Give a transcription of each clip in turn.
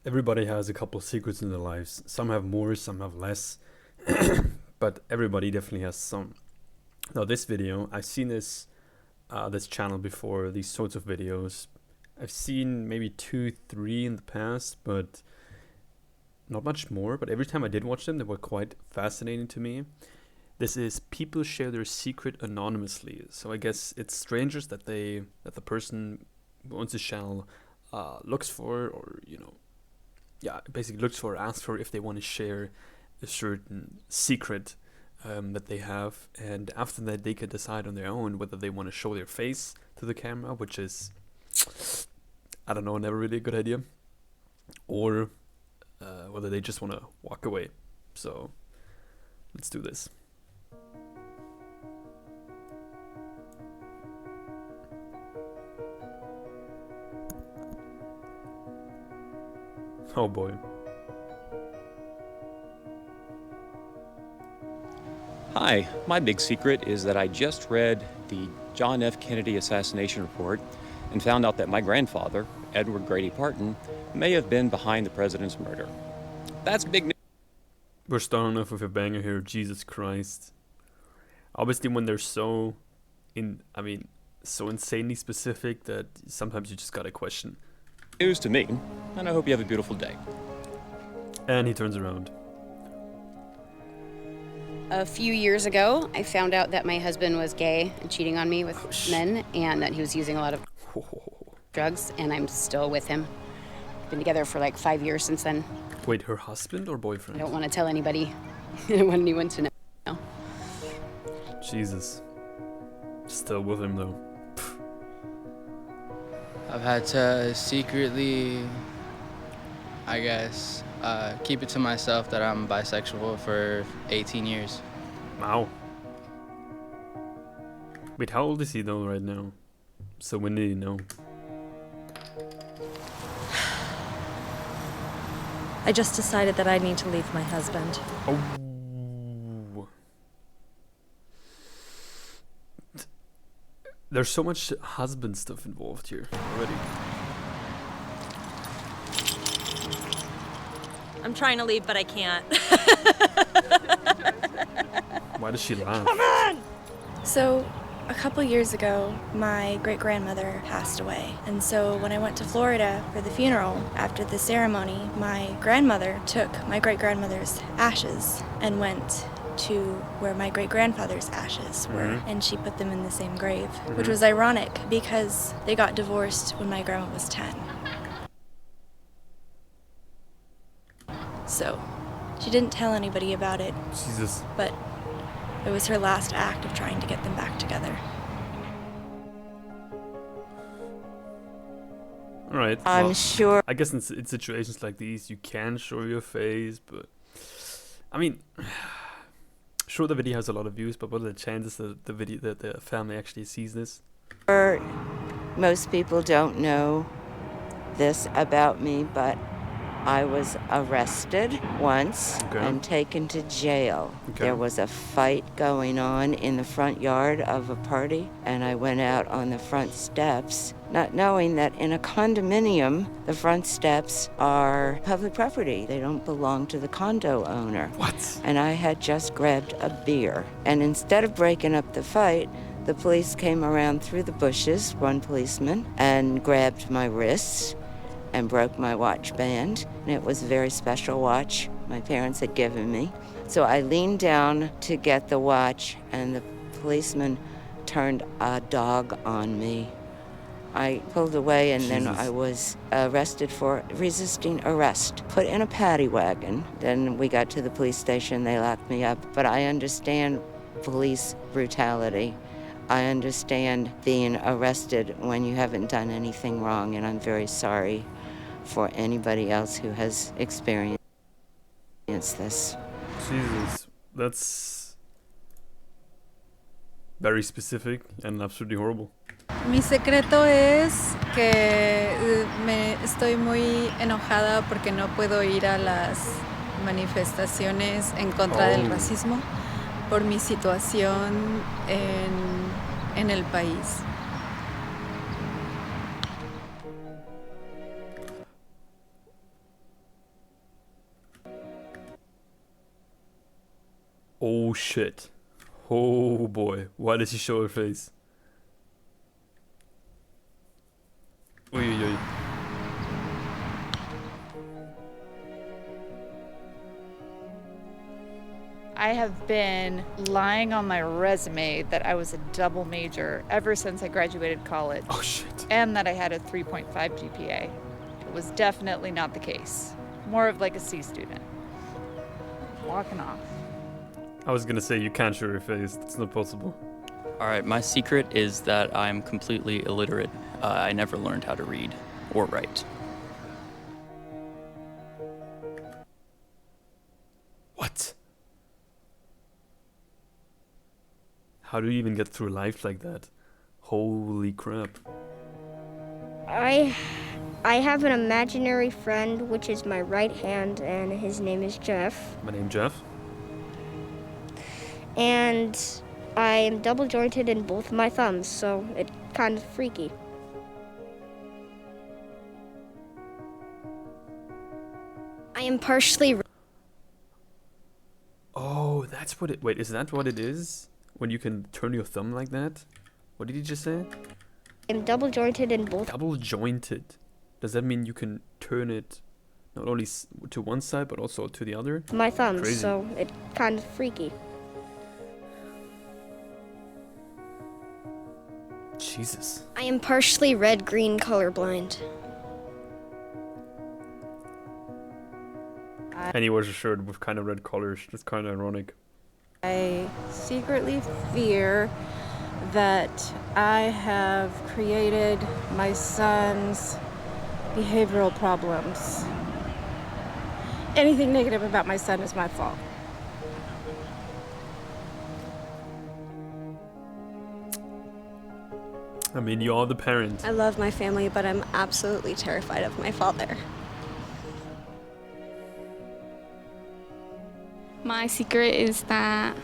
Everybody has a couple of secrets in their lives. Some have more, some have less, but everybody definitely has some. Now, this video, I've seen this channel before, these sorts of videos. I've seen maybe 2, 3 in the past, but not much more. But every time I did watch them, they were quite fascinating to me. This is people share their secret anonymously. So I guess it's strangers that the person who owns the channel looks for, or basically looks for, asks for if they want to share a certain secret that they have, and after that they can decide on their own whether they want to show their face to the camera, which is, I don't know, never really a good idea, or whether they just want to walk away. So let's do this. Oh boy. Hi, my big secret is that I just read the John F. Kennedy assassination report and found out that my grandfather, Edward Grady Parton, may have been behind the president's murder. That's big news. We're starting off with a banger here, Jesus Christ. Obviously when they're so insanely specific that sometimes you just gotta question. News to me, and I hope you have a beautiful day. And he turns around. A few years ago, I found out that my husband was gay and cheating on me with men, and that he was using a lot of drugs, and I'm still with him. Been together for like 5 years since then. Wait, her husband or boyfriend? I don't want to tell anybody. I don't want anyone to know. Jesus. Still with him though. I've had to secretly, I guess, keep it to myself that I'm bisexual for 18 years. Wow. Wait, how old is he though right now? So when did he know? I just decided that I need to leave my husband. Oh. There's so much husband stuff involved here already. I'm trying to leave, but I can't. Why does she laugh? Come on! So, a couple years ago, my great-grandmother passed away. And so when I went to Florida for the funeral, after the ceremony, my grandmother took my great-grandmother's ashes and went to where my great-grandfather's ashes were, and she put them in the same grave, which was ironic because they got divorced when my grandma was 10. So, she didn't tell anybody about it, Jesus. but it was her last act of trying to get them back together. Alright. I'm sure. I guess in situations like these, you can show your face, but I mean, sure, the video has a lot of views, but what are the chances that the family actually sees this? Most people don't know this about me, but I was arrested once and taken to jail. There was a fight going on in the front yard of a party, and I went out on the front steps, not knowing that in a condominium, the front steps are public property. They don't belong to the condo owner. What? And I had just grabbed a beer. And instead of breaking up the fight, the police came around through the bushes, one policeman, and grabbed my wrists and broke my watch band. And it was a very special watch my parents had given me. So I leaned down to get the watch, and the policeman turned a dog on me. I pulled away, and then I was arrested for resisting arrest, put in a paddy wagon. Then we got to the police station, they locked me up. But I understand police brutality. I understand being arrested when you haven't done anything wrong, and I'm very sorry for anybody else who has experienced this. Jesus, that's very specific and absolutely horrible. Mi secreto es que estoy muy enojada porque no puedo ir a las manifestaciones en contra del racismo por mi situación en el país. Oh shit. Oh boy. Why does she show her face? Oi, oi, oi. I have been lying on my resume that I was a double major ever since I graduated college. Oh shit. And that I had a 3.5 GPA. It was definitely not the case. More of like a C student. Walking off. I was gonna say you can't show your face. It's not possible. All right, my secret is that I'm completely illiterate. I never learned how to read or write. What? How do you even get through life like that? Holy crap. I have an imaginary friend, which is my right hand, and his name is Jeff. My name Jeff. And I am double jointed in both my thumbs, so it's kind of freaky. I am partially... Oh, that's what it... Wait, is that what it is? When you can turn your thumb like that? What did you just say? I'm double jointed in both... Double jointed. Does that mean you can turn it not only to one side, but also to the other? my thumbs, Crazy. so it's kind of freaky. Jesus. I am partially red-green colorblind. And he wears a shirt with kind of red colors. That's kind of ironic. I secretly fear that I have created my son's behavioral problems. Anything negative about my son is my fault. I mean, you are the parent. I love my family, but I'm absolutely terrified of my father. My secret is that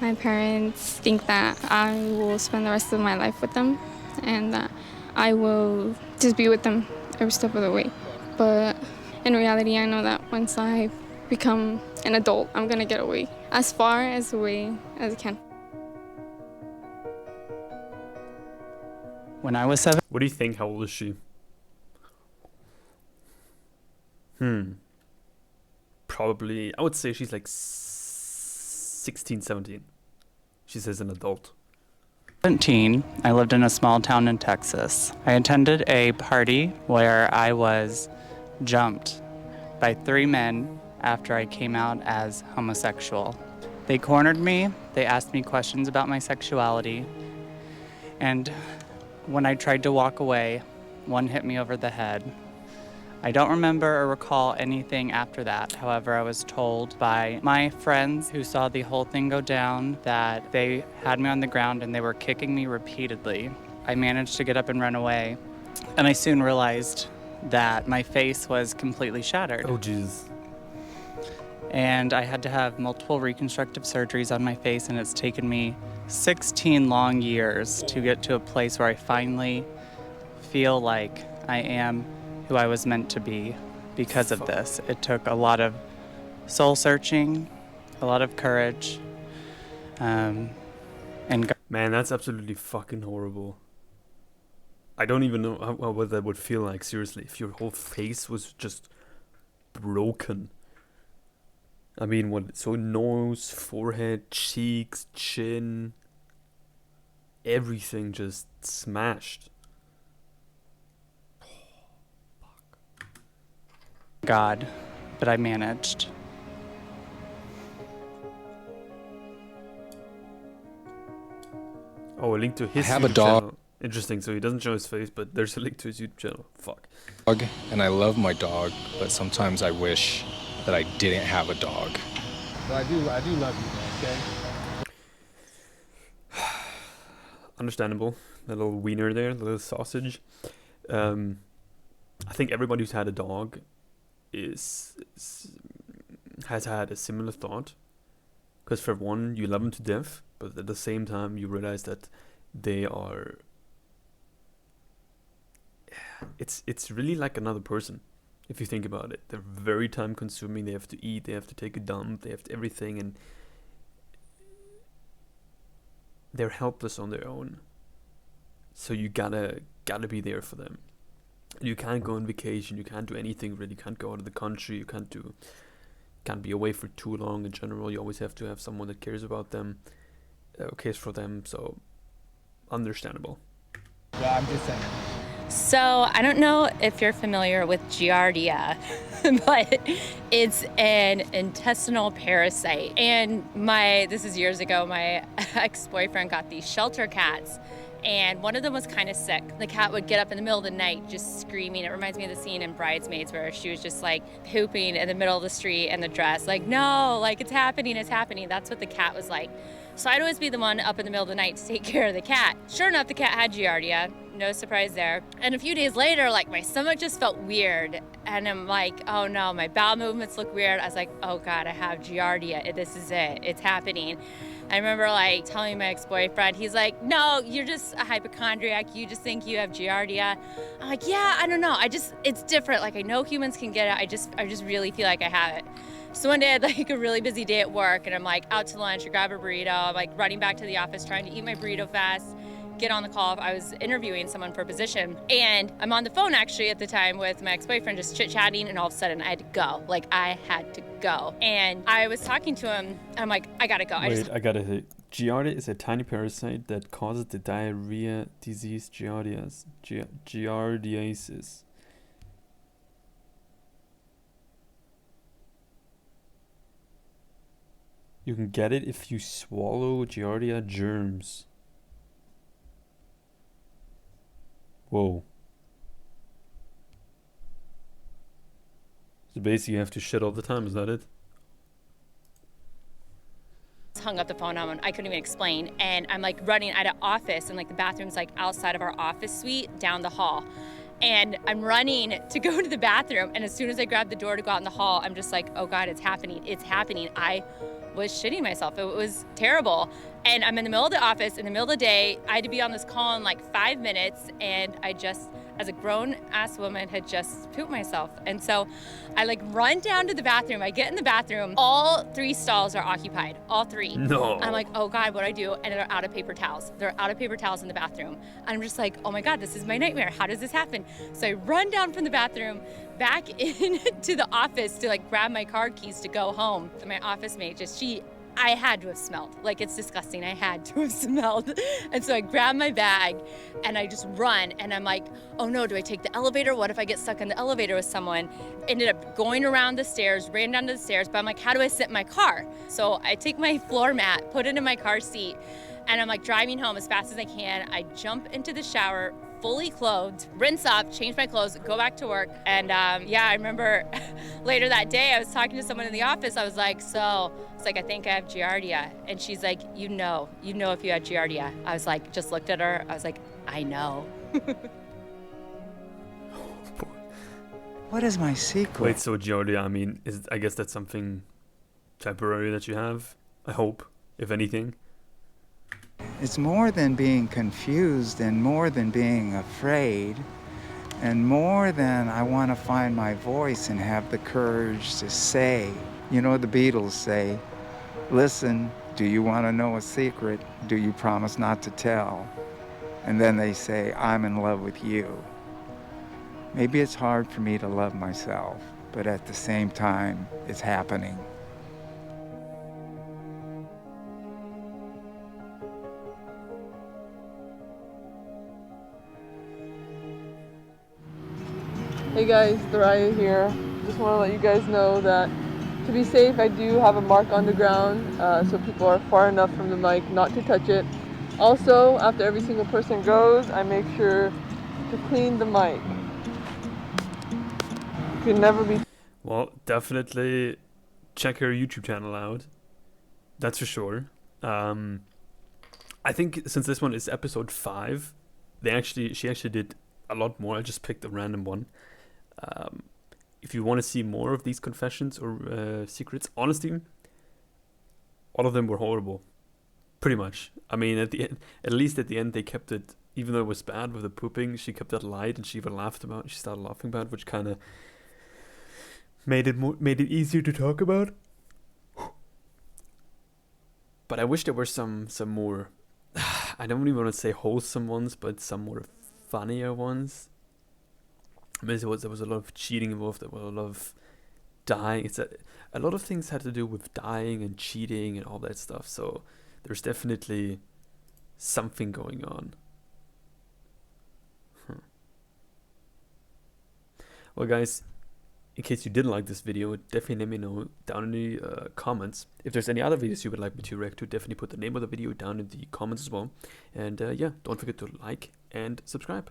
my parents think that I will spend the rest of my life with them and that I will just be with them every step of the way. But in reality, I know that once I become an adult, I'm gonna get away as far as away as I can. When I was 7, What do you think? How old is she? Probably, I would say she's like 16, 17. She says an adult. I lived in a small town in Texas. I attended a party where I was jumped by 3 men after I came out as homosexual. They cornered me, they asked me questions about my sexuality, and when I tried to walk away, one hit me over the head. I don't remember or recall anything after that. However, I was told by my friends who saw the whole thing go down that they had me on the ground and they were kicking me repeatedly. I managed to get up and run away, and I soon realized that my face was completely shattered. Oh, Jesus. And I had to have multiple reconstructive surgeries on my face, and it's taken me 16 long years to get to a place where I finally feel like I am who I was meant to be because of this. It took a lot of soul searching, a lot of courage, and Man, that's absolutely fucking horrible. I don't even know what that would feel like, seriously, if your whole face was just broken. I mean, what? So nose, forehead, cheeks, chin, everything just smashed. God, but I managed. Oh, a link to his I have a YouTube dog. channel. Interesting, so he doesn't show his face, but there's a link to his YouTube channel. Fuck. And I love my dog, but sometimes I wish that I didn't have a dog. But I do love you, man, okay? Understandable. The little wiener there, the little sausage. I think everybody who's had a dog has had a similar thought. Because for one, you love them to death, but at the same time, you realize that they are... It's really like another person, if you think about it. They're very time consuming. They have to eat, they have to take a dump, they have to everything, and they're helpless on their own. So you gotta be there for them. You can't go on vacation. You can't do anything really. You can't go out of the country. You can't be away for too long. In general, you always have to have someone that cares about them, cares for them. So understandable. Yeah, I'm just saying. So I don't know if you're familiar with Giardia, but it's an intestinal parasite. And this is years ago, my ex-boyfriend got these shelter cats, and one of them was kind of sick. The cat would get up in the middle of the night just screaming. It reminds me of the scene in Bridesmaids where she was just like pooping in the middle of the street in the dress, like, no, like it's happening. That's what the cat was like. So I'd always be the one up in the middle of the night to take care of the cat. Sure enough, the cat had Giardia. No surprise there. And a few days later, like my stomach just felt weird. And I'm like, oh no, my bowel movements look weird. I was like, oh God, I have Giardia. This is it. It's happening. I remember like telling my ex-boyfriend, he's like, no, you're just a hypochondriac. You just think you have Giardia. I'm like, yeah, I don't know. It's different. Like I know humans can get it. I just really feel like I have it. So one day I had like a really busy day at work and I'm like out to lunch, I grab a burrito. I'm like running back to the office trying to eat my burrito fast, get on the call. I was interviewing someone for a position and I'm on the phone actually at the time with my ex-boyfriend just chit-chatting, and all of a sudden I had to go. Like I had to go. And I was talking to him and I'm like, I gotta go. I gotta say, Giardia is a tiny parasite that causes the diarrhea disease Giardiasis. You can get it if you swallow Giardia germs. Whoa. So basically you have to shit all the time, is that it? Hung up the phone on, I couldn't even explain, and I'm like running out of office, and like the bathroom's like outside of our office suite down the hall. And I'm running to go to the bathroom, and as soon as I grab the door to go out in the hall, I'm just like, oh God, it's happening. I was shitting myself. It was terrible. And I'm in the middle of the office, in the middle of the day. I had to be on this call in like 5 minutes, and I just, as a grown-ass woman, had just pooped myself. And so I like run down to the bathroom. I get in the bathroom. All 3 stalls are occupied, all 3. No. I'm like, oh God, what do I do? And they're out of paper towels. They're out of paper towels in the bathroom. And I'm just like, oh my God, this is my nightmare. How does this happen? So I run down from the bathroom back into the office to like grab my car keys to go home. My office mate I had to have smelled. Like, it's disgusting. I had to have smelled. And so I grab my bag and I just run, and I'm like, oh no, do I take the elevator? What if I get stuck in the elevator with someone? Ended up going around the stairs, ran down to the stairs, but I'm like, how do I sit in my car? So I take my floor mat, put it in my car seat, and I'm like driving home as fast as I can. I jump into the shower, fully clothed, rinse off, change my clothes, go back to work. And I remember later that day, I was talking to someone in the office. I was like, I think I have Giardia. And she's like, you know if you had Giardia. I was like, just looked at her. I was like, I know. What is my secret? Wait, so Giardia, I guess that's something temporary that you have, I hope, if anything. It's more than being confused and more than being afraid and more than I want to find my voice and have the courage to say. You know, the Beatles say, listen, do you want to know a secret? Do you promise not to tell? And then they say, I'm in love with you. Maybe it's hard for me to love myself, but at the same time, it's happening. Hey guys, Thoraya here. Just want to let you guys know that to be safe, I do have a mark on the ground, so people are far enough from the mic not to touch it. Also, after every single person goes, I make sure to clean the mic. You can never be... Well, definitely check her YouTube channel out. That's for sure. I think since this one is episode 5, she actually did a lot more. I just picked a random one. If you want to see more of these confessions or secrets, honestly, all of them were horrible. Pretty much. I mean, at the end, at least at the end, they kept it, even though it was bad with the pooping, she kept that light, and she even she started laughing about it, which kind of made it easier to talk about. But I wish there were some more. I don't even want to say wholesome ones, but some more funnier ones. I mean, there was a lot of cheating involved. There was a lot of dying. It's a lot of things had to do with dying and cheating and all that stuff. So there's definitely something going on. Well, guys, in case you didn't like this video, definitely let me know down in the comments. If there's any other videos you would like me to react to, definitely put the name of the video down in the comments as well. And yeah, don't forget to like and subscribe.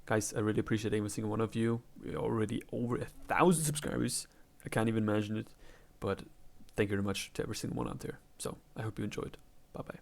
Guys, I really appreciate every single one of you. We're already over 1,000 subscribers. I can't even imagine it. But thank you very much to every single one out there. So I hope you enjoyed. Bye-bye.